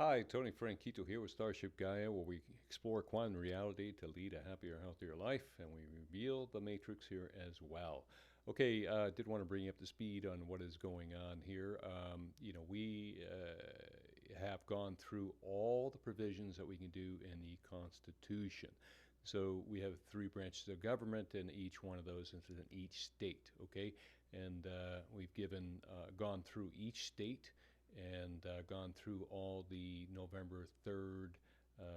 Hi, Tony Franquito here with Starship Gaia, where we explore quantum reality to lead a happier, healthier life, and we reveal the matrix here as well. Okay, did want to bring you up to speed on what is going on here. We have gone through all the provisions that we can do in the Constitution. So we have three branches of government, and each one of those is in each state. Okay, and we've gone through each state and gone through all the November 3rd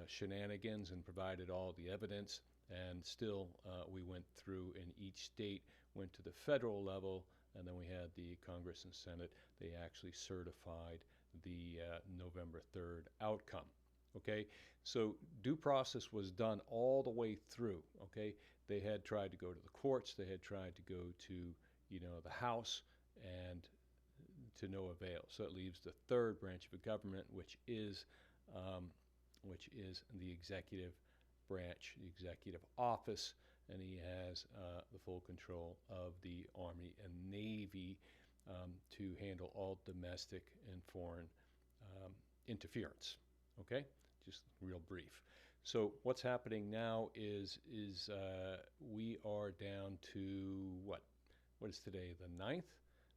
shenanigans and provided all the evidence. And still, we went through in each state, went to the federal level, and then we had the Congress and Senate. They actually certified the November 3rd outcome. Okay, so due process was done all the way through. Okay, they had tried to go to the courts, they had tried to go to the House, and to no avail. So it leaves the third branch of the government, which is the executive branch, the executive office, and he has the full control of the Army and Navy to handle all domestic and foreign interference. Okay, just real brief. So what's happening now is we are down to what? What is today? The 9th.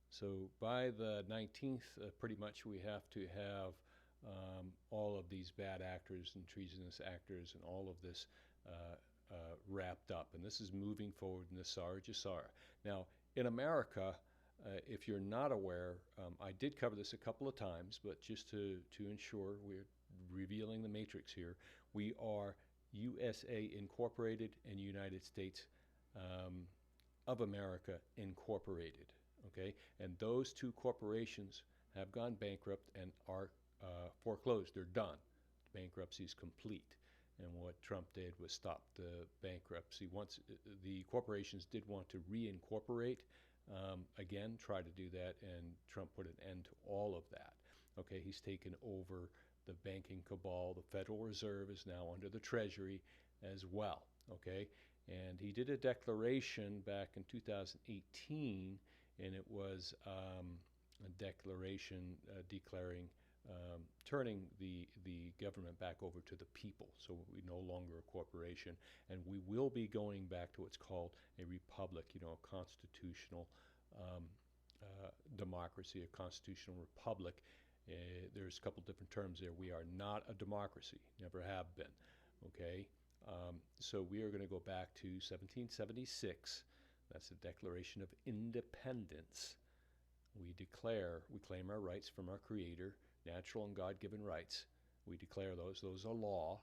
So by the 19th, pretty much we have to have all of these bad actors and treasonous actors and all of this wrapped up. And this is moving forward in Nesara Gesara. Now, in America, if you're not aware, I did cover this a couple of times, but just to ensure we're revealing the matrix here, we are USA Incorporated and United States of America Incorporated. Okay, and those two corporations have gone bankrupt and are foreclosed. They're done. Bankruptcy is complete. And what Trump did was stop the bankruptcy. Once the corporations did want to reincorporate, again, try to do that, and Trump put an end to all of that. Okay, he's taken over the banking cabal. The Federal Reserve is now under the Treasury as well. Okay, and he did a declaration back in 2018, and it was a declaration declaring turning the government back over to the people. So we're no longer a corporation, and we will be going back to what's called a republic, a constitutional democracy, a constitutional republic. There's a couple different terms there. We are not a democracy, never have been. Okay, so we are going to go back to 1776. That's the Declaration of Independence. We claim our rights from our Creator, natural and God-given rights. We declare those. Those are law.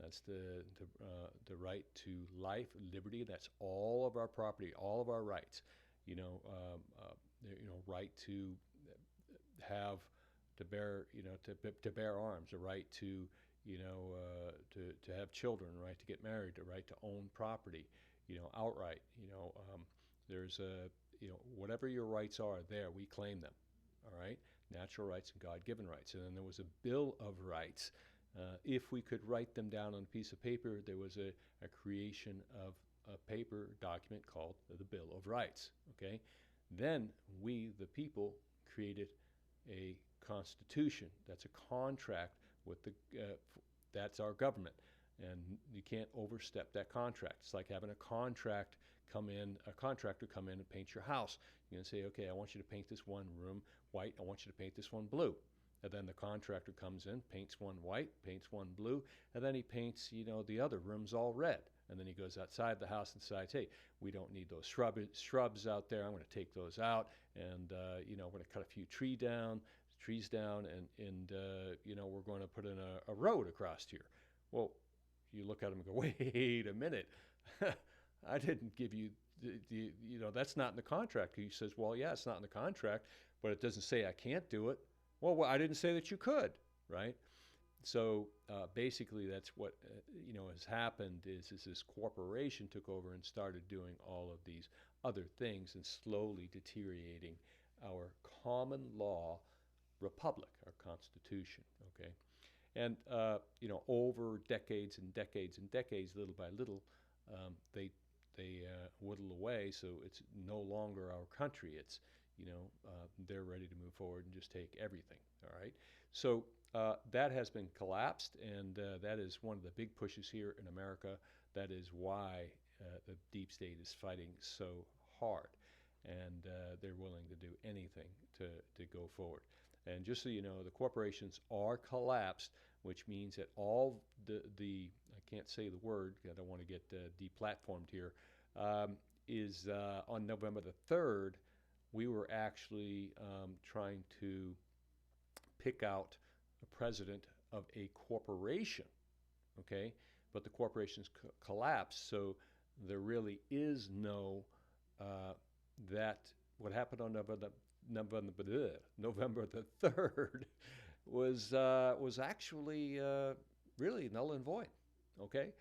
That's the right to life, liberty. That's all of our property, all of our rights. Right to have to bear, to bear arms, a right to to have children, right to get married, a right to own property, outright. There's whatever your rights are there, we claim them. All right, natural rights and God-given rights. And then there was a Bill of Rights. If we could write them down on a piece of paper, there was a creation of a paper document called the Bill of Rights. Okay, then we, the people, created a constitution. That's a contract with that's our government, and you can't overstep that contract. It's like having a contractor come in and paint your house. You're going to say, okay, I want you to paint this one room white, I want you to paint this one blue. And then the contractor comes in, paints one white, paints one blue, and then he paints, the other rooms all red. And then he goes outside the house and decides, hey, we don't need those shrubs out there. I'm going to take those out, and we're going to cut a few trees down, and we're going to put in a road across here. Well, you look at him and go, wait a minute, I didn't give you that's not in the contract. He says, well, yeah, it's not in the contract, but it doesn't say I can't do it. Well, I didn't say that you could, right? So basically, that's what has happened is this corporation took over and started doing all of these other things and slowly deteriorating our common law republic, our Constitution. Okay, and over decades and decades and decades, little by little, they whittle away. So it's no longer our country. It's they're ready to move forward and just take everything. All right. So That has been collapsed, and that is one of the big pushes here in America. That is why the deep state is fighting so hard, and they're willing to do anything to go forward. And just so you know, the corporations are collapsed, which means that all the I can't say the word, I don't want to get deplatformed here, is on November the 3rd, we were actually trying to pick out a president of a corporation, okay? But the corporation's collapsed, so there really is no that. What happened on November the 3rd was actually really null and void, okay?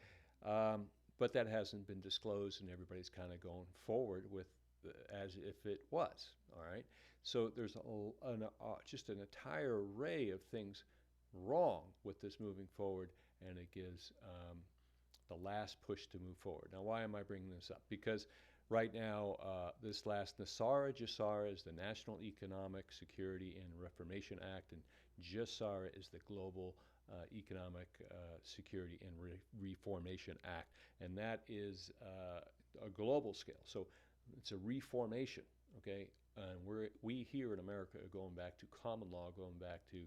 Um, but that hasn't been disclosed, and everybody's kind of going forward with as if it was, all right? So there's just an entire array of things wrong with this moving forward, and it gives the last push to move forward. Now, why am I bringing this up? Because right now, this last Nesara Gesara is the National Economic Security and Reformation Act, and Gesara is the Global Economic Security and Reformation Act, and that is a global scale. So it's a reformation, okay? And we here in America are going back to common law, going back to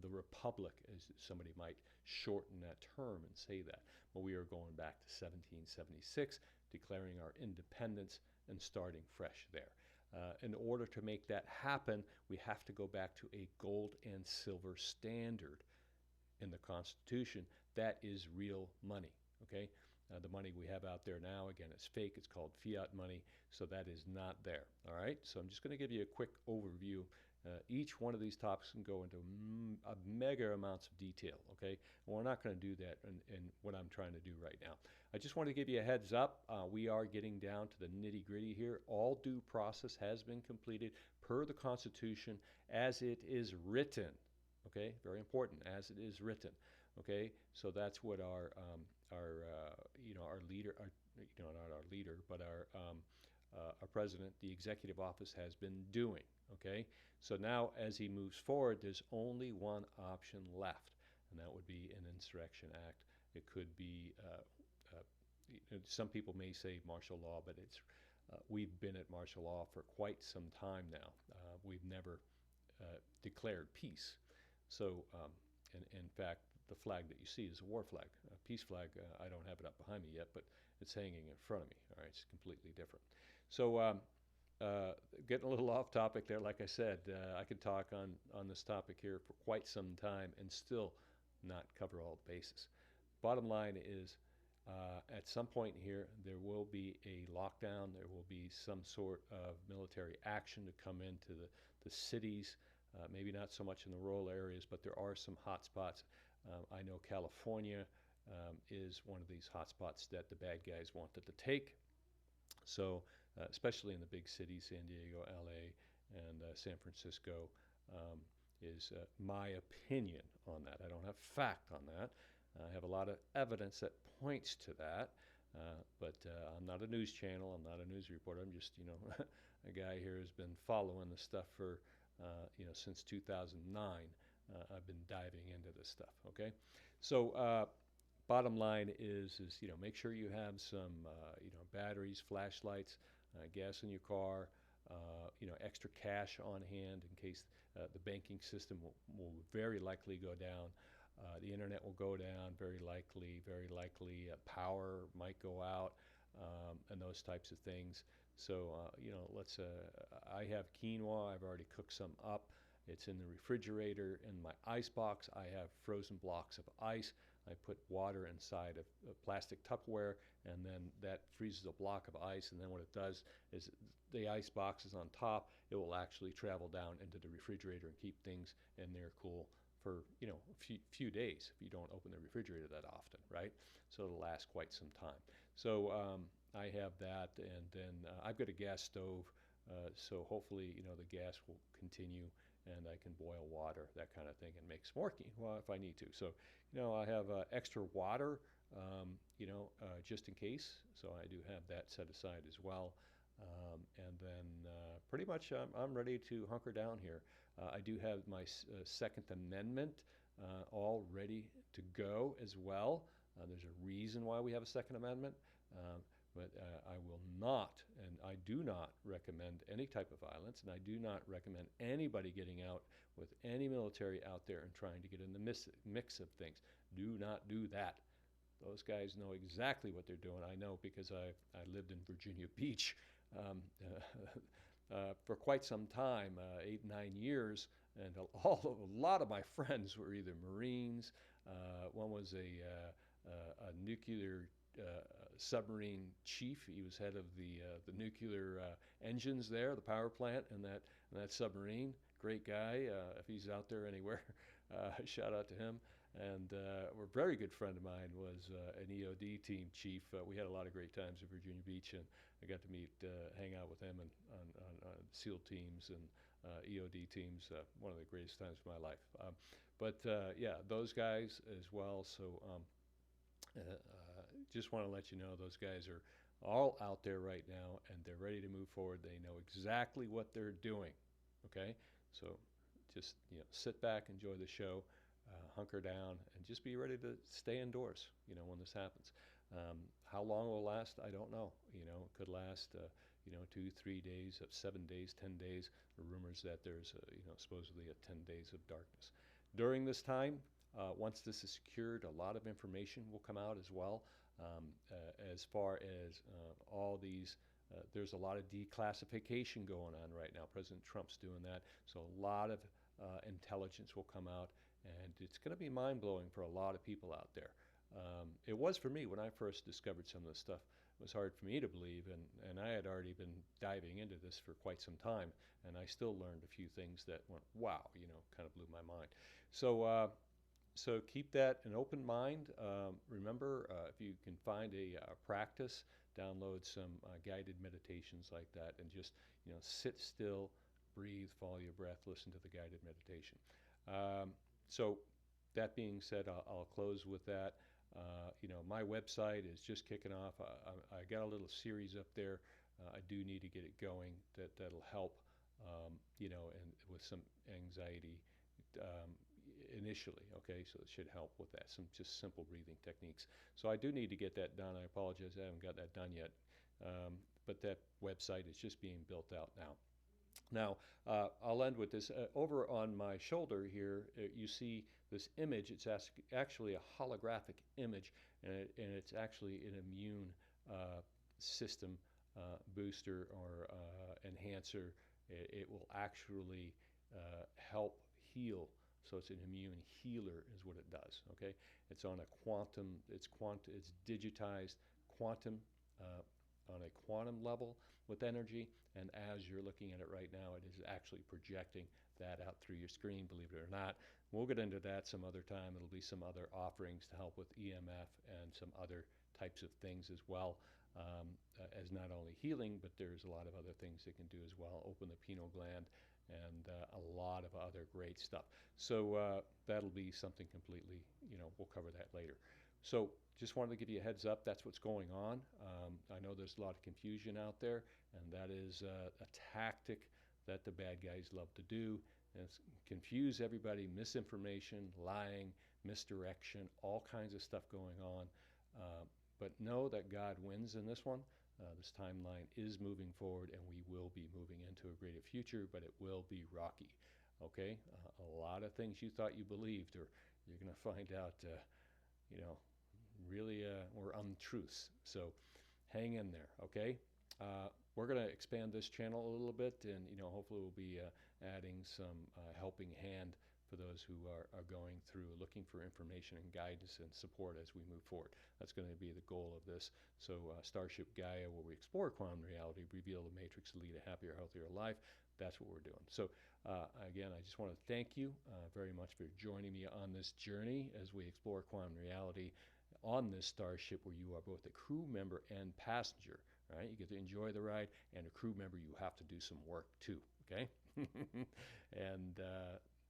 the republic, as somebody might shorten that term and say that. But we are going back to 1776, declaring our independence and starting fresh there. In order to make that happen, we have to go back to a gold and silver standard in the Constitution. That is real money, okay? The money we have out there now, again, it's fake. It's called fiat money, so that is not there, all right? So I'm just going to give you a quick overview. Each one of these topics can go into mega amounts of detail, okay? And we're not going to do that in what I'm trying to do right now. I just want to give you a heads up. We are getting down to the nitty-gritty here. All due process has been completed per the Constitution as it is written, okay? Very important, as it is written, okay? So that's what our leader, not our leader, but our president, the executive office has been doing, okay? So now as he moves forward, there's only one option left, and that would be an insurrection act. It could be, some people may say martial law, but we've been at martial law for quite some time now. We've never declared peace. So, in fact, the flag that you see is a war flag. A peace flag, I don't have it up behind me yet, but it's hanging in front of me. All right, it's completely different. So getting a little off topic there, like I said, I could talk on this topic here for quite some time and still not cover all the bases. Bottom line is, at some point here, there will be a lockdown. There will be some sort of military action to come into the cities. Maybe not so much in the rural areas, but there are some hot spots. I know California is one of these hot spots that the bad guys wanted to take. So, especially in the big cities, San Diego, LA, and San Francisco, is my opinion on that. I don't have fact on that. I have a lot of evidence that points to that, but I'm not a news channel. I'm not a news reporter. I'm just, a guy here who's been following the stuff for, since 2009. I've been diving into this stuff, okay? So bottom line is make sure you have some, batteries, flashlights, gas in your car, extra cash on hand in case the banking system will very likely go down. The internet will go down, very likely. Power might go out, and those types of things. So, I have quinoa. I've already cooked some up. It's in the refrigerator. In my ice box, I have frozen blocks of ice. I put water inside a plastic Tupperware, and then that freezes a block of ice. And then what it does is the ice box is on top. It will actually travel down into the refrigerator and keep things in there cool for a few days if you don't open the refrigerator that often, right? So it'll last quite some time. So I have that, and then I've got a gas stove, so hopefully the gas will continue, and I can boil water, that kind of thing, and make s'more quinoa if I need to. So I have extra water, just in case. So I do have that set aside as well. And then pretty much I'm ready to hunker down here. I do have my Second Amendment all ready to go as well. There's a reason why we have a Second Amendment. But I will not, and I do not recommend any type of violence, and I do not recommend anybody getting out with any military out there and trying to get in the mix of things. Do not do that. Those guys know exactly what they're doing. I know because I lived in Virginia Beach for quite some time, 8, 9 years, and a lot of my friends were either Marines. One was a nuclear submarine chief. He was head of the nuclear engines there, the power plant, and that submarine. Great guy. If he's out there anywhere, shout out to him. And a very good friend of mine was an EOD team chief. We had a lot of great times in Virginia Beach, and I got to hang out with him and on SEAL teams and EOD teams. One of the greatest times of my life. But yeah, those guys as well. So just want to let you know those guys are all out there right now, and they're ready to move forward. They know exactly what they're doing. Okay, so just sit back, enjoy the show. Hunker down and just be ready to stay indoors, when this happens. How long it will last, I don't know. It could last, 2, 3 days, 7 days, 10 days. There are rumors that there's, supposedly 10 days of darkness. During this time, once this is secured, a lot of information will come out as well. As far as all these, there's a lot of declassification going on right now. President Trump's doing that. So a lot of intelligence will come out. And it's going to be mind-blowing for a lot of people out there. It was for me when I first discovered some of this stuff. It was hard for me to believe, and I had already been diving into this for quite some time, and I still learned a few things that went, wow, kind of blew my mind. So keep that an open mind. Remember, if you can find a practice, download some guided meditations like that, and just sit still, breathe, follow your breath, listen to the guided meditation. So that being said, I'll close with that. My website is just kicking off. I got a little series up there. I do need to get it going. That'll help, and with some anxiety initially. Okay, so it should help with that. Some just simple breathing techniques. So I do need to get that done. I apologize, I haven't got that done yet. But that website is just being built out now. Now, I'll end with this. Over on my shoulder here, you see this image. It's actually a holographic image, and it's actually an immune system booster or enhancer. It will actually help heal. So it's an immune healer is what it does, okay? It's on a quantum, it's digitized quantum on a quantum level with energy, and as you're looking at it right now, it is actually projecting that out through your screen, believe it or not. We'll get into that some other time. It'll be some other offerings to help with EMF and some other types of things as well, as not only healing, but there's a lot of other things it can do as well. Open the pineal gland and a lot of other great stuff. So that'll be something completely, we'll cover that later. So just wanted to give you a heads up. That's what's going on. I know there's a lot of confusion out there, and that is a tactic that the bad guys love to do. And it's confuse everybody, misinformation, lying, misdirection, all kinds of stuff going on. But know that God wins in this one. This timeline is moving forward, and we will be moving into a greater future, but it will be rocky. Okay? A lot of things you thought you believed, or you're going to find out, really were untruths. So hang in there, okay? We're going to expand this channel a little bit, and hopefully we'll be adding some helping hand for those who are going through looking for information and guidance and support as we move forward. That's going to be the goal of this. So Starship Gaia, where we explore quantum reality, reveal the matrix to lead a happier, healthier life. That's what we're doing. So again, I just want to thank you very much for joining me on this journey as we explore quantum reality on this starship, where you are both a crew member and passenger. Right? You get to enjoy the ride, and a crew member, you have to do some work too. Okay? And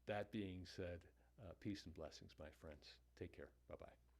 that being said, peace and blessings, my friends. Take care. Bye-bye.